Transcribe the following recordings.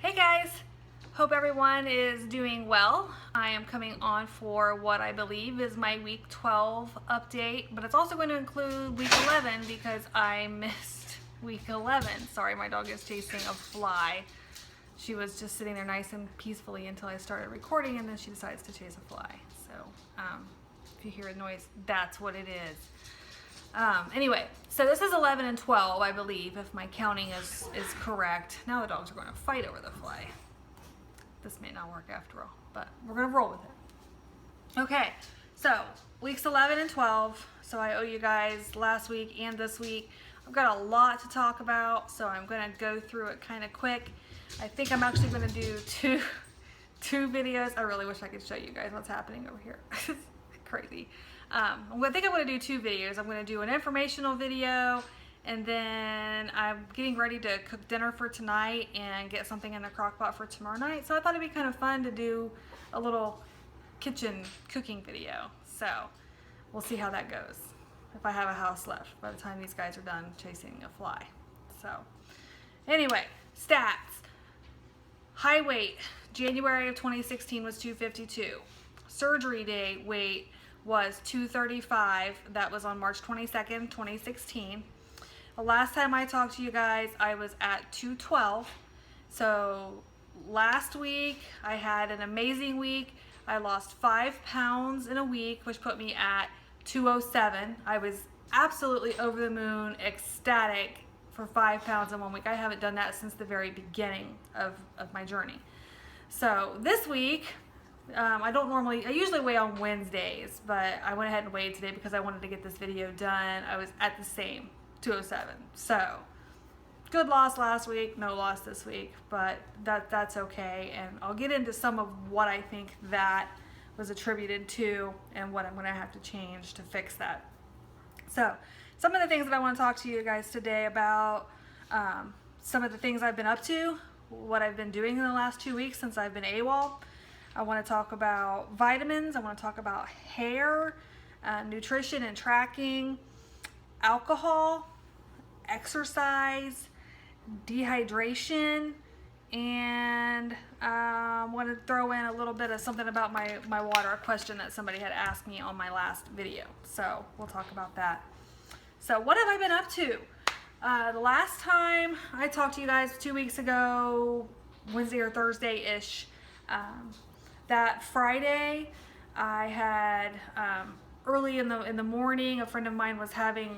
Hey guys, hope everyone is doing well. I am coming on for what I believe is my week 12 update, but it's also going to include week 11 because I missed week 11. Sorry, my dog is chasing a fly. She was just sitting there nice and peacefully until I started recording, and then she decides to chase a fly. So if you hear a noise, that's what it is. Anyway, so this is 11 and 12, I believe, if my counting is correct. Now the dogs are going to fight over the fly. This may not work after all, but we're going to roll with it. Okay, so weeks 11 and 12. So I owe you guys last week and this week. I've got a lot to talk about, so I'm going to go through it kind of quick. I think I'm actually going to do two videos. I really wish I could show you guys what's happening over here. It's crazy. I think I'm going to do two videos. I'm going to do an informational video, and then I'm getting ready to cook dinner for tonight and get something in the crock pot for tomorrow night. So I thought it'd be kind of fun to do a little kitchen cooking video. So we'll see how that goes, if I have a house left by the time these guys are done chasing a fly. So anyway, stats. Height weight, January of 2016 was 252. Surgery day weight was 235. That was on March 22nd, 2016. The last time I talked to you guys, I was at 212. So last week, I had an amazing week. I lost 5 pounds in a week, which put me at 207. I was absolutely over the moon, ecstatic for 5 pounds in 1 week. I haven't done that since the very beginning of my journey. So this week, I usually weigh on Wednesdays, but I went ahead and weighed today because I wanted to get this video done. I was at the same 207. So good loss last week, no loss this week, but that's okay. And I'll get into some of what I think that was attributed to and what I'm going to have to change to fix that. So some of the things that I want to talk to you guys today about, some of the things I've been up to, what I've been doing in the last 2 weeks since I've been AWOL. I want to talk about vitamins. I want to talk about hair, nutrition and tracking, alcohol, exercise, dehydration, and I want to throw in a little bit of something about my water, a question that somebody had asked me on my last video. So we'll talk about that. So what have I been up to? The last time I talked to you guys 2 weeks ago, Wednesday or Thursday-ish, that Friday, I had early in the morning. A friend of mine was having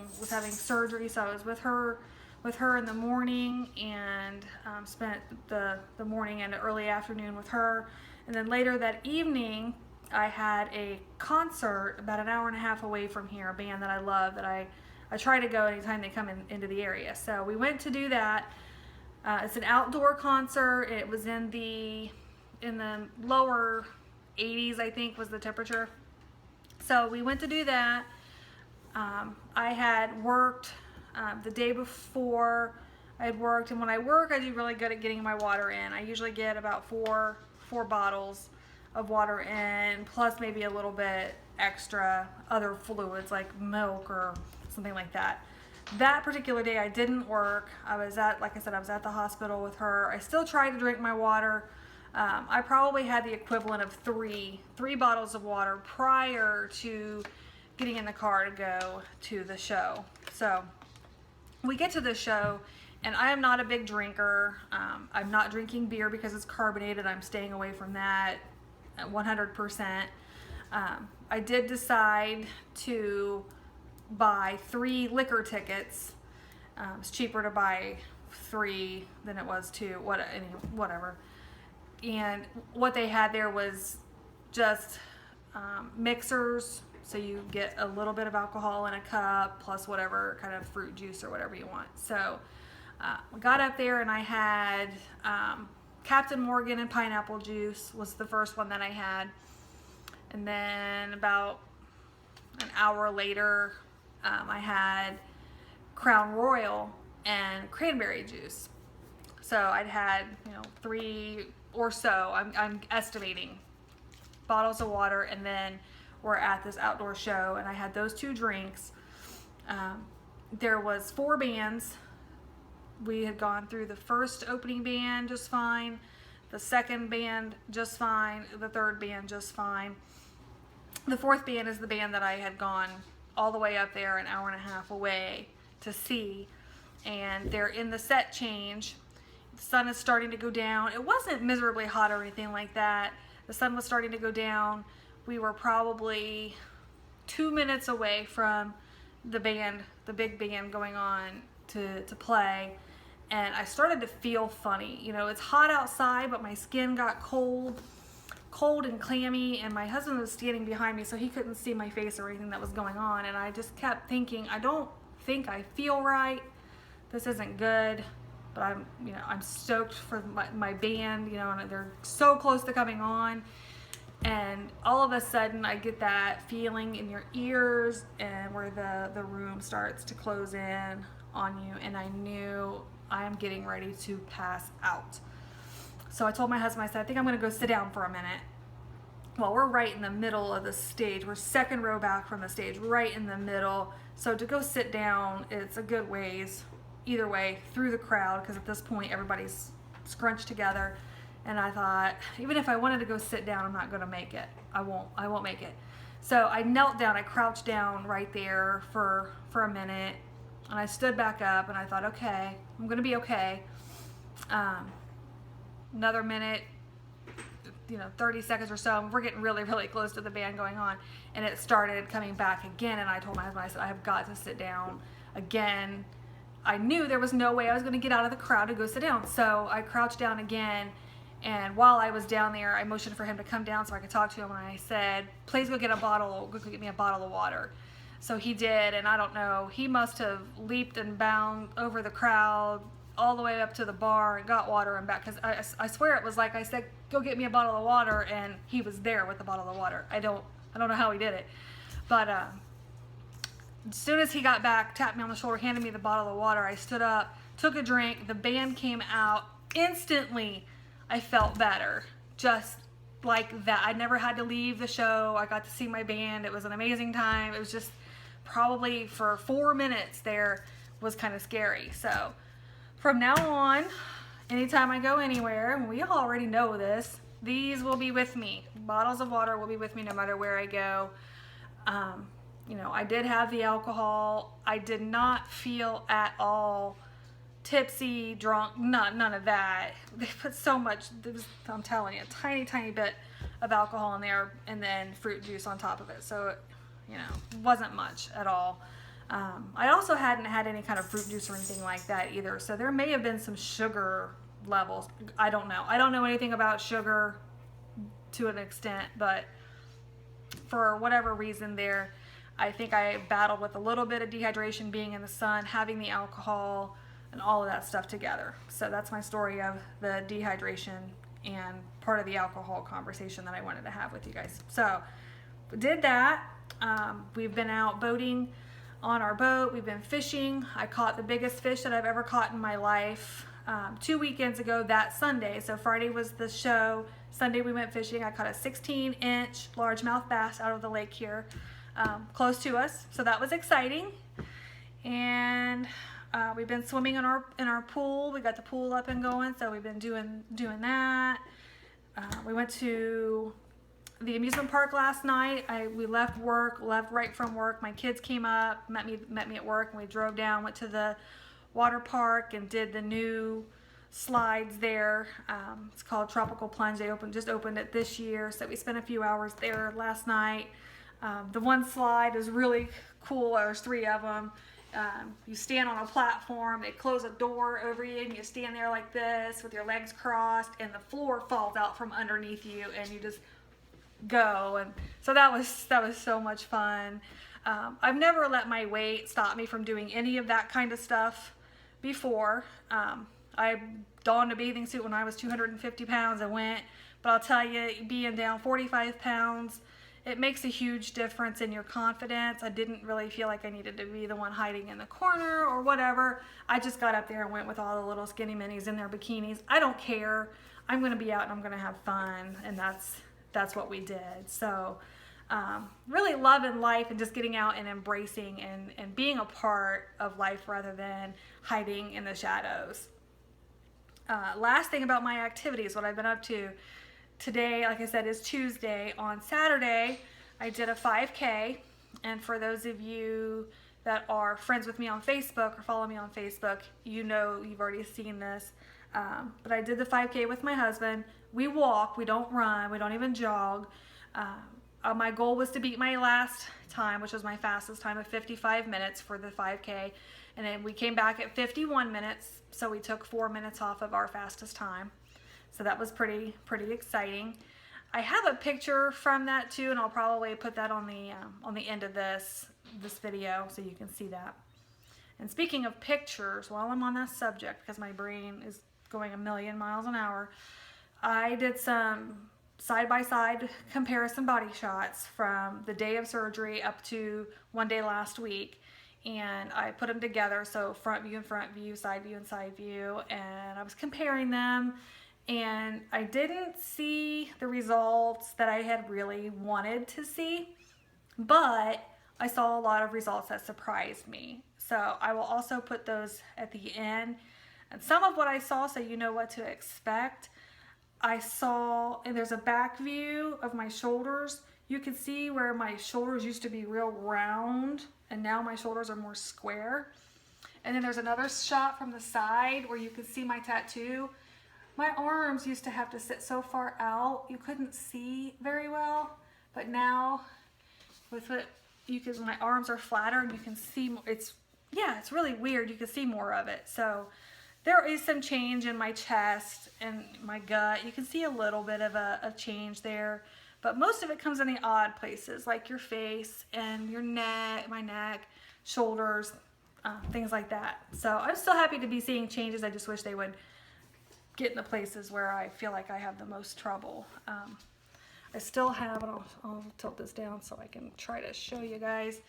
surgery, so I was with her in the morning and spent the morning and the early afternoon with her. And then later that evening, I had a concert about an hour and a half away from here, a band that I love that I try to go anytime they come into the area. So we went to do that. It's an outdoor concert. It was in the lower 80s, I think, was the temperature. So we went to do that. I had worked the day before. I had worked, and when I work, I do really good at getting my water in. I usually get about four bottles of water in, plus maybe a little bit extra other fluids like milk or something like that. That particular day I didn't work. Like I said, I was at the hospital with her. I still tried to drink my water. I probably had the equivalent of three bottles of water prior to getting in the car to go to the show. So we get to the show, and I am not a big drinker. I'm not drinking beer because it's carbonated. I'm staying away from that 100%. I did decide to buy 3 liquor tickets. It's cheaper to buy 3 than it was 2, whatever. And what they had there was just mixers, so you get a little bit of alcohol in a cup plus whatever kind of fruit juice or whatever you want. So we got up there, and I had Captain Morgan and pineapple juice was the first one that I had. And then about an hour later, I had Crown Royal and cranberry juice. So I'd had 3 or so, I'm estimating, bottles of water, and then we're at this outdoor show, and I had those 2 drinks. There was 4 bands. We had gone through the first opening band just fine. The second band, just fine. The third band, just fine. The fourth band is the band that I had gone all the way up there, an hour and a half away to see. And they're in the set change. The sun is starting to go down. It wasn't miserably hot or anything like that. The sun was starting to go down. We were probably 2 minutes away from the band, the big band going on to play. And I started to feel funny. You know, it's hot outside, but my skin got cold and clammy, and my husband was standing behind me, so he couldn't see my face or anything that was going on. And I just kept thinking, I don't think I feel right. This isn't good. But I'm stoked for my band, and they're so close to coming on. And all of a sudden I get that feeling in your ears and where the room starts to close in on you, and I knew I am getting ready to pass out. So I told my husband, I said, I think I'm gonna go sit down for a minute. Well, we're right in the middle of the stage. We're second row back from the stage, right in the middle. So to go sit down, it's a good ways either way through the crowd, because at this point everybody's scrunched together. And I thought, even if I wanted to go sit down, I'm not gonna make it. I won't make it. So I knelt down, I crouched down right there for a minute, and I stood back up, and I thought, okay, I'm gonna be okay. Another minute, 30 seconds or so, we're getting really, really close to the band going on, and it started coming back again. And I told my husband, I said, I have got to sit down again. I knew there was no way I was going to get out of the crowd to go sit down. So I crouched down again, and while I was down there, I motioned for him to come down so I could talk to him, and I said, please go get me a bottle of water. So he did, and I don't know, he must have leaped and bound over the crowd all the way up to the bar and got water and back, because I swear it was like I said, go get me a bottle of water, and he was there with the bottle of water. I don't know how he did it, but as soon as he got back, tapped me on the shoulder, handed me the bottle of water, I stood up, took a drink, the band came out. Instantly, I felt better, just like that. I never had to leave the show. I got to see my band. It was an amazing time. It was just probably for 4 minutes there was kind of scary. So from now on, anytime I go anywhere, and we already know this, these will be with me. Bottles of water will be with me no matter where I go. I did have the alcohol. I did not feel at all tipsy, drunk, none of that. They put so much, I'm telling you, a tiny, tiny bit of alcohol in there, and then fruit juice on top of it. So, it wasn't much at all. I also hadn't had any kind of fruit juice or anything like that either. So there may have been some sugar levels. I don't know. I don't know anything about sugar to an extent, but for whatever reason there, I think I battled with a little bit of dehydration, being in the sun, having the alcohol, and all of that stuff together. So that's my story of the dehydration and part of the alcohol conversation that I wanted to have with you guys. So we did that. We've been out boating on our boat. We've been fishing. I caught the biggest fish that I've ever caught in my life 2 weekends ago that Sunday. So Friday was the show. Sunday we went fishing. I caught a 16-inch largemouth bass out of the lake here, close to us. So that was exciting. And we've been swimming in our pool. We got the pool up and going, so we've been doing that. We went to the amusement park last night. We left right from work. My kids came up, met me at work, and we drove down, went to the water park and did the new slides there. It's called Tropical Plunge. They just opened it this year, so we spent a few hours there last night. The one slide is really cool. There's 3 of them. You stand on a platform, they close a door over you, and you stand there like this with your legs crossed, and the floor falls out from underneath you, and you just go. And so that was so much fun. I've never let my weight stop me from doing any of that kind of stuff before. I donned a bathing suit when I was 250 pounds and went, but I'll tell you, being down 45 pounds, it makes a huge difference in your confidence. I didn't really feel like I needed to be the one hiding in the corner or whatever. I just got up there and went with all the little skinny minis in their bikinis. I don't care. I'm going to be out and I'm going to have fun, and that's what we did. So really loving life and just getting out and embracing and being a part of life rather than hiding in the shadows. Last thing about my activities, what I've been up to. Today, like I said, is Tuesday. On Saturday, I did a 5K. And for those of you that are friends with me on Facebook or follow me on Facebook, you know you've already seen this. But I did the 5K with my husband. We walk, we don't run, we don't even jog. My goal was to beat my last time, which was my fastest time of 55 minutes for the 5K. And then we came back at 51 minutes, so we took 4 minutes off of our fastest time. So that was pretty exciting. I have a picture from that too, and I'll probably put that on the end of this video so you can see that. And speaking of pictures, while I'm on that subject, because my brain is going a million miles an hour, I did some side-by-side comparison body shots from the day of surgery up to one day last week, and I put them together, so front view and front view, side view and side view, and I was comparing them, and I didn't see the results that I had really wanted to see, but I saw a lot of results that surprised me. So I will also put those at the end, and some of what I saw, so you know what to expect. I saw, and there's a back view of my shoulders. You can see where my shoulders used to be real round, and now my shoulders are more square. And then there's another shot from the side where you can see my tattoo. My arms used to have to sit so far out, you couldn't see very well. But now, with it, my arms are flatter and you can see more. It's really weird. You can see more of it. So there is some change in my chest and my gut. You can see a little bit of a change there, but most of it comes in the odd places, like your face and your neck, my neck, shoulders, things like that. So I'm still happy to be seeing changes. I just wish they would get in the places where I feel like I have the most trouble. I still have, and I'll tilt this down so I can try to show you guys.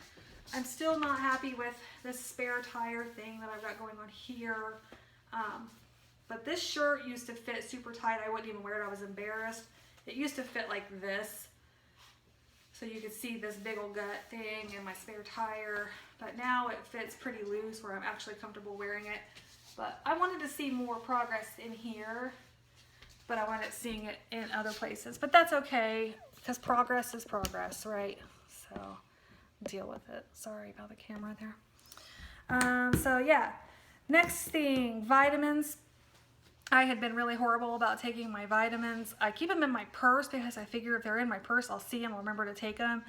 I'm still not happy with this spare tire thing that I've got going on here. But this shirt used to fit super tight. I wouldn't even wear it. I was embarrassed. It used to fit like this. So you could see this big old gut thing and my spare tire. But now it fits pretty loose where I'm actually comfortable wearing it. But I wanted to see more progress in here. But I wanted seeing it in other places. But that's okay, because progress is progress, right? So deal with it. Sorry about the camera there. So yeah. Next thing, vitamins. I had been really horrible about taking my vitamins. I keep them in my purse because I figure if they're in my purse, I'll see them, I'll remember to take them.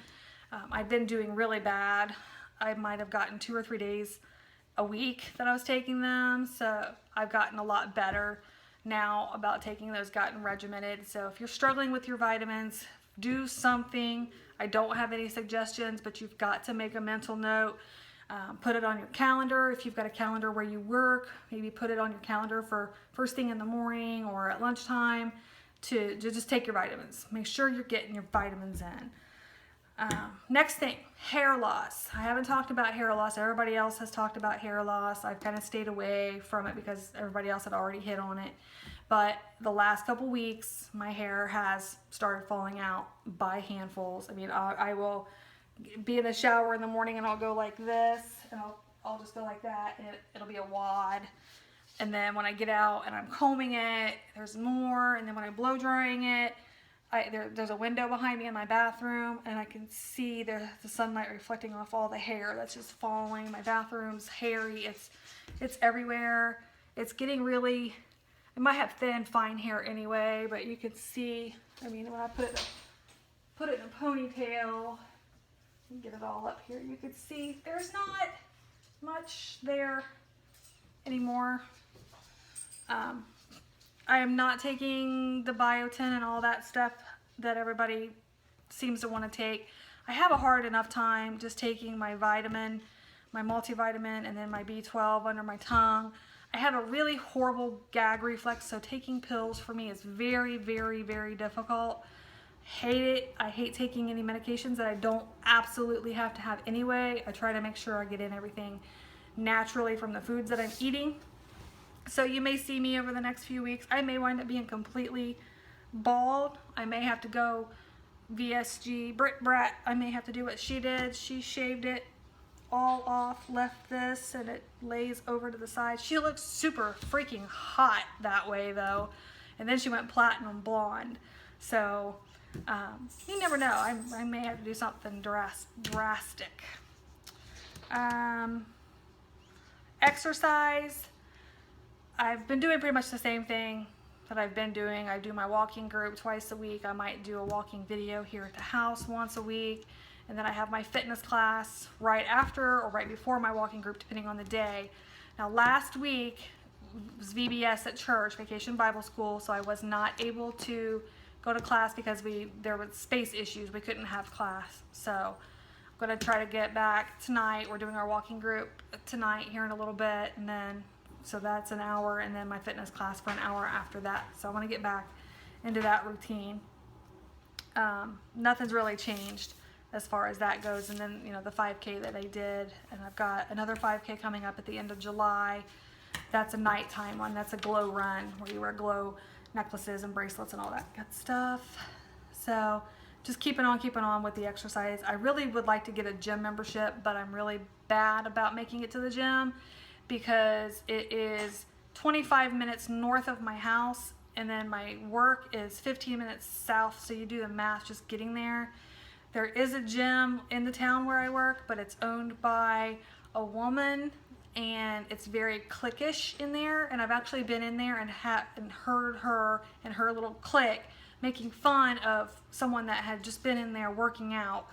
I've been doing really bad. I might have gotten 2 or 3 days a week that I was taking them. So I've gotten a lot better now about taking those, gotten regimented. So if you're struggling with your vitamins, do something. I don't have any suggestions, but you've got to make a mental note. Put it on your calendar. If you've got a calendar where you work, maybe put it on your calendar for first thing in the morning or at lunchtime to just take your vitamins. Make sure you're getting your vitamins in. Next thing, hair loss. I haven't talked about hair loss. Everybody else has talked about hair loss. I've kind of stayed away from it because everybody else had already hit on it. But the last couple weeks, my hair has started falling out by handfuls. I mean, I will be in the shower in the morning and I'll go like this, and I'll just go like that, and it'll be a wad. And then when I get out and I'm combing it, there's more. And then when I'm blow drying it, there's a window behind me in my bathroom, and I can see the sunlight reflecting off all the hair that's just falling. My bathroom's hairy. It's everywhere. It's getting really, I might have thin, fine hair anyway, but you can see, I mean, when I put it in a ponytail, get it all up here, you could see there's not much there anymore. I am not taking the biotin and all that stuff that everybody seems to want to take. I have a hard enough time just taking my vitamin, my multivitamin, and then my B12 under my tongue. I have a really horrible gag reflex, so taking pills for me is very, very, very difficult. Hate it. I hate taking any medications that I don't absolutely have to have anyway. I try to make sure I get in everything naturally from the foods that I'm eating. So you may see me over the next few weeks. I may wind up being completely bald. I may have to go VSG, Brit Brat. I may have to do what she did. She shaved it all off, left this, and it lays over to the side. She looks super freaking hot that way though. And then she went platinum blonde. So you never know. I may have to do something drastic. Exercise. I've been doing pretty much the same thing that I've been doing. I do my walking group twice a week. I might do a walking video here at the house once a week. And then I have my fitness class right after or right before my walking group, depending on the day. Now last week was VBS at church, Vacation Bible School, so I was not able to go to class because there was space issues. We couldn't have class. So I'm going to try to get back tonight. We're doing our walking group tonight here in a little bit, and then so that's an hour, and then my fitness class for an hour after that. So I want to get back into that routine. Nothing's really changed as far as that goes. And then, you know, the 5K that I did, and I've got another 5K coming up at the end of July. That's a nighttime one. That's a glow run where you wear glow necklaces and bracelets and all that good stuff. So just keeping on with the exercise. I really would like to get a gym membership, but I'm really bad about making it to the gym because it is 25 minutes north of my house, and then my work is 15 minutes south. So you do the math just getting there. There is a gym in the town where I work, but it's owned by a woman, and it's very cliquish in there. And I've actually been in there and heard her and her little clique making fun of someone that had just been in there working out.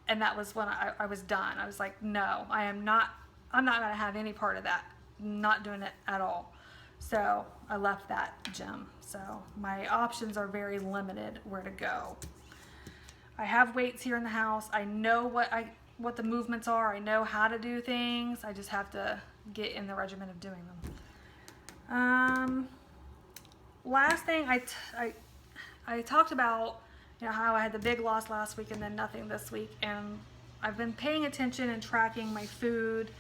And that was when I was done. I was like, no, I'm not going to have any part of that. Not doing it at all. So I left that gym. So my options are very limited where to go. I have weights here in the house. I know what the movements are. I know how to do things. I just have to get in the regimen of doing them. Last thing, I talked about, you know, how I had the big loss last week and then nothing this week, and I've been paying attention and tracking my food.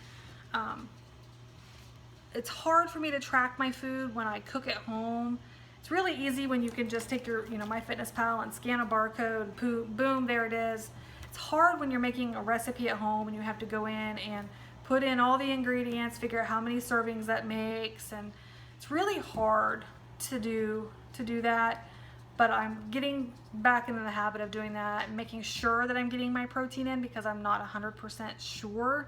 It's hard for me to track my food when I cook at home. It's really easy when you can just take your, you know, MyFitnessPal and scan a barcode, boom, there it is. It's hard when you're making a recipe at home and you have to go in and put in all the ingredients, figure out how many servings that makes, and it's really hard to do that. But I'm getting back into the habit of doing that and making sure that I'm getting my protein in because I'm not 100% sure.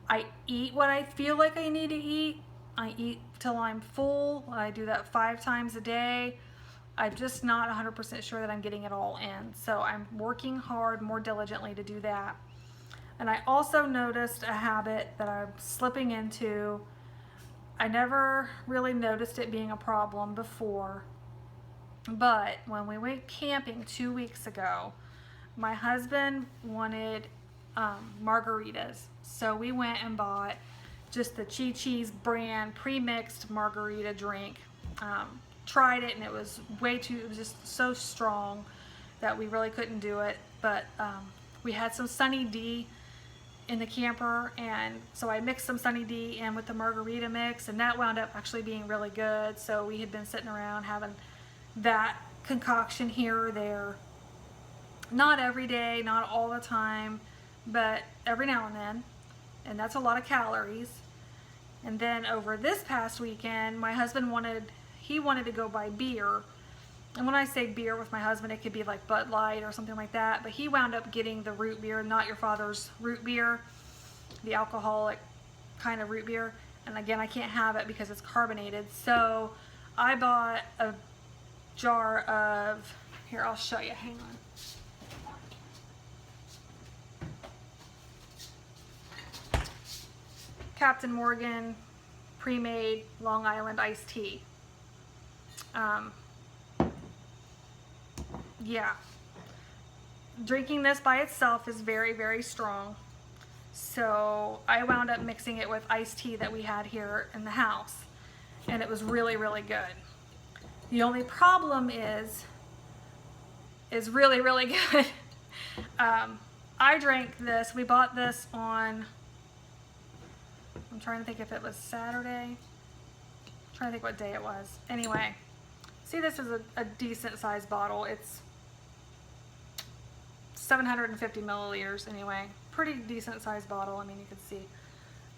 I eat what I feel like I need to eat. I eat till I'm full. I do that 5 times a day. I'm just not 100% sure that I'm getting it all in. So I'm working hard, more diligently to do that. And I also noticed a habit that I'm slipping into. I never really noticed it being a problem before. But when we went camping 2 weeks ago, my husband wanted margaritas. So we went and bought just the Chi-Chi's brand pre-mixed margarita drink. Tried it and it was it was just so strong that we really couldn't do it. But we had some Sunny D in the camper, and so I mixed some Sunny D in with the margarita mix, and that wound up actually being really good. So we had been sitting around having that concoction here or there. Not every day, not all the time, but every now and then. And that's a lot of calories. And then over this past weekend, my husband wanted to go buy beer. And when I say beer with my husband, it could be like Bud Light or something like that. But he wound up getting the root beer, Not Your Father's root beer, the alcoholic kind of root beer. And again, I can't have it because it's carbonated. So I bought a jar of, here, I'll show you, hang on. Captain Morgan pre-made Long Island iced tea. Yeah, drinking this by itself is very, very strong. So I wound up mixing it with iced tea that we had here in the house, and it was really, really good. The only problem is really, really good. I drank this, we bought this on, I'm trying to think if it was Saturday. I'm trying to think what day it was. Anyway, see, this is a decent sized bottle. It's 750 milliliters anyway. pretty decent sized bottle. I mean, you can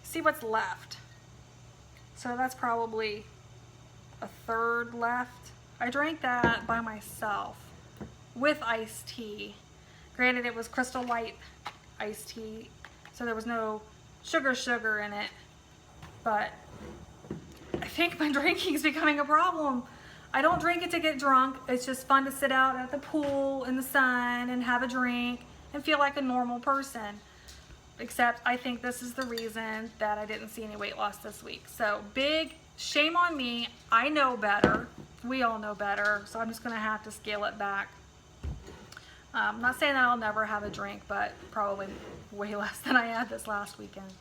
see what's left. So that's probably a third left. I drank that by myself with iced tea. Granted, it was Crystal Light iced tea, so there was no sugar in it, but I think my drinking is becoming a problem. I don't drink it to get drunk. It's just fun to sit out at the pool in the sun and have a drink and feel like a normal person. Except I think this is the reason that I didn't see any weight loss this week. So big shame on me. I know better. We all know better. So I'm just going to have to scale it back. I'm not saying that I'll never have a drink, but probably way less than I had this last weekend.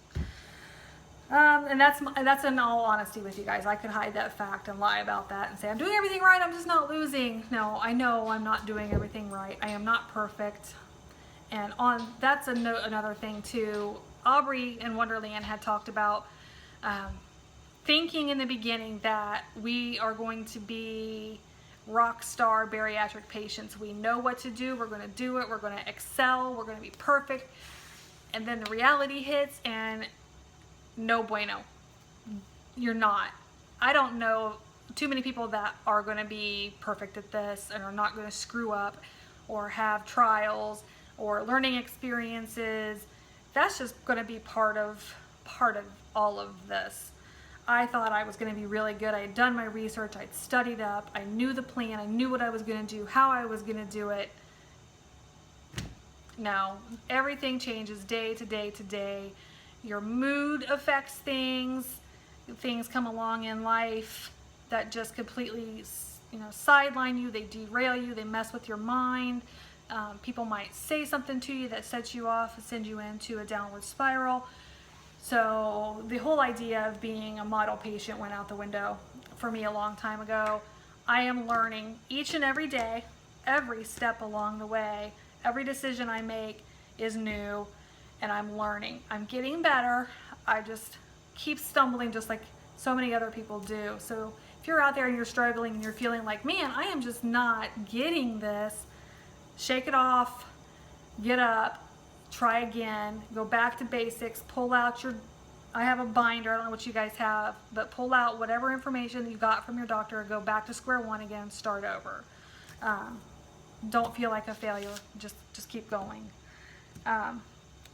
And that's in all honesty with you guys. I could hide that fact and lie about that and say I'm doing everything right, I'm just not losing. No, I know I'm not doing everything right. I am not perfect. And that's another thing too. Aubrey and Wonderland had talked about thinking in the beginning that we are going to be rock star bariatric patients. We know what to do, we're going to do it, we're going to excel, we're going to be perfect. And then the reality hits and no bueno. You're not. I don't know too many people that are going to be perfect at this and are not going to screw up or have trials or learning experiences. That's just going to be part of all of this. I thought I was going to be really good. I had done my research, I'd studied up, I knew the plan, I knew what I was going to do, how I was going to do it. No, everything changes day to day to day. Your mood affects things. Things come along in life that just completely, sideline you. They derail you. They mess with your mind. People might say something to you that sets you off and send you into a downward spiral. So the whole idea of being a model patient went out the window for me a long time ago. I am learning each and every day, every step along the way. Every decision I make is new. And I'm learning. I'm getting better. I just keep stumbling just like so many other people do. So if you're out there and you're struggling and you're feeling like, man, I am just not getting this, shake it off, get up, try again, go back to basics, pull out I have a binder, I don't know what you guys have, but pull out whatever information you got from your doctor, go back to square one again, start over. Don't feel like a failure, just keep going.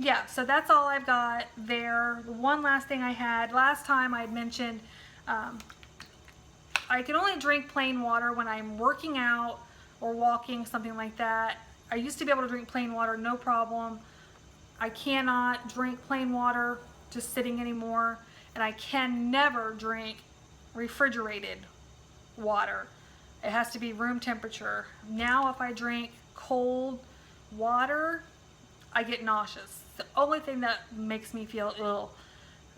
Yeah, so that's all I've got there. The one last thing I had, last time I had mentioned I can only drink plain water when I'm working out or walking, something like that. I used to be able to drink plain water, no problem. I cannot drink plain water just sitting anymore, and I can never drink refrigerated water. It has to be room temperature. Now if I drink cold water, I get nauseous. The only thing that makes me feel ill.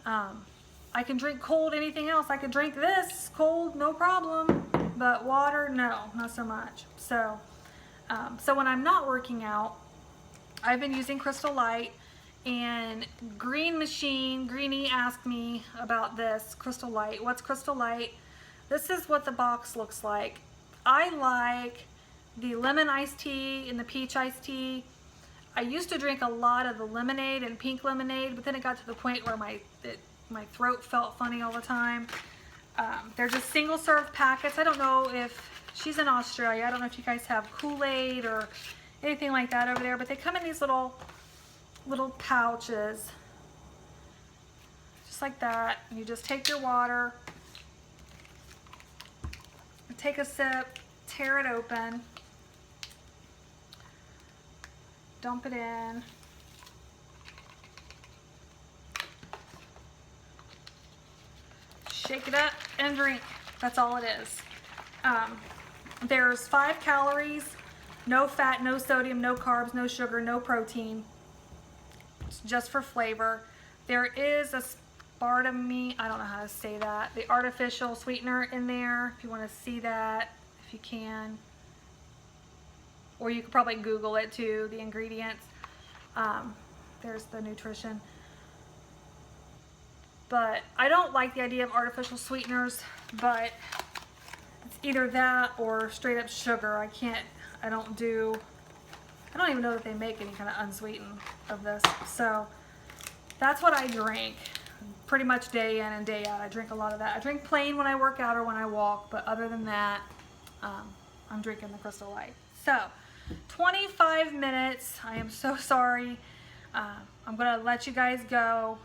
I can drink cold anything else. I could drink this cold, no problem, but water, no, not so much. So when I'm not working out, I've been using Crystal Light, and Greenie asked me about this Crystal Light. What's Crystal Light? This is what the box looks like. I like the lemon iced tea and the peach iced tea. I used to drink a lot of the lemonade and pink lemonade, but then it got to the point where my throat felt funny all the time. They're just single serve packets. I don't know if she's in Australia. I don't know if you guys have Kool-Aid or anything like that over there, but they come in these little pouches, just like that. And you just take your water, take a sip, tear it open, dump it in. Shake it up and drink. That's all it is. There's 5 calories, no fat, no sodium, no carbs, no sugar, no protein. It's just for flavor. There is aspartame, I don't know how to say that, the artificial sweetener in there, if you want to see that, if you can. Or you could probably Google it too, the ingredients. There's the nutrition. But I don't like the idea of artificial sweeteners, but it's either that or straight up sugar. I don't do I don't even know that they make any kind of unsweetened of this. So that's what I drink pretty much day in and day out. I drink a lot of that. I drink plain when I work out or when I walk, but other than that, I'm drinking the Crystal Light. So 25 minutes. I am so sorry. I'm gonna let you guys go,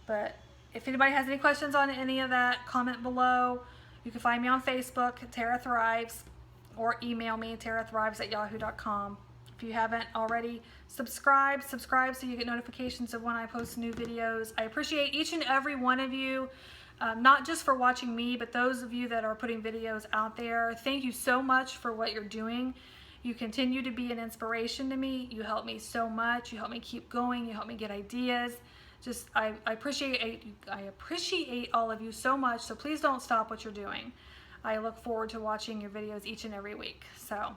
but if anybody has any questions on any of that, comment below. You can find me on Facebook, Tara Thrives, or email me, tarathrives@yahoo.com. If you haven't already, subscribe so you get notifications of when I post new videos. I appreciate each and every one of you, not just for watching me, but those of you that are putting videos out there. Thank you so much for what you're doing. You continue to be an inspiration to me. You help me so much. You help me keep going. You help me get ideas. Just, I appreciate all of you so much, so please don't stop what you're doing. I look forward to watching your videos each and every week. So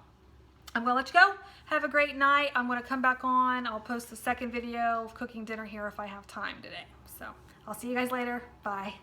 I'm gonna let you go. Have a great night. I'm gonna come back on. I'll post the second video of cooking dinner here if I have time today. So I'll see you guys later. Bye.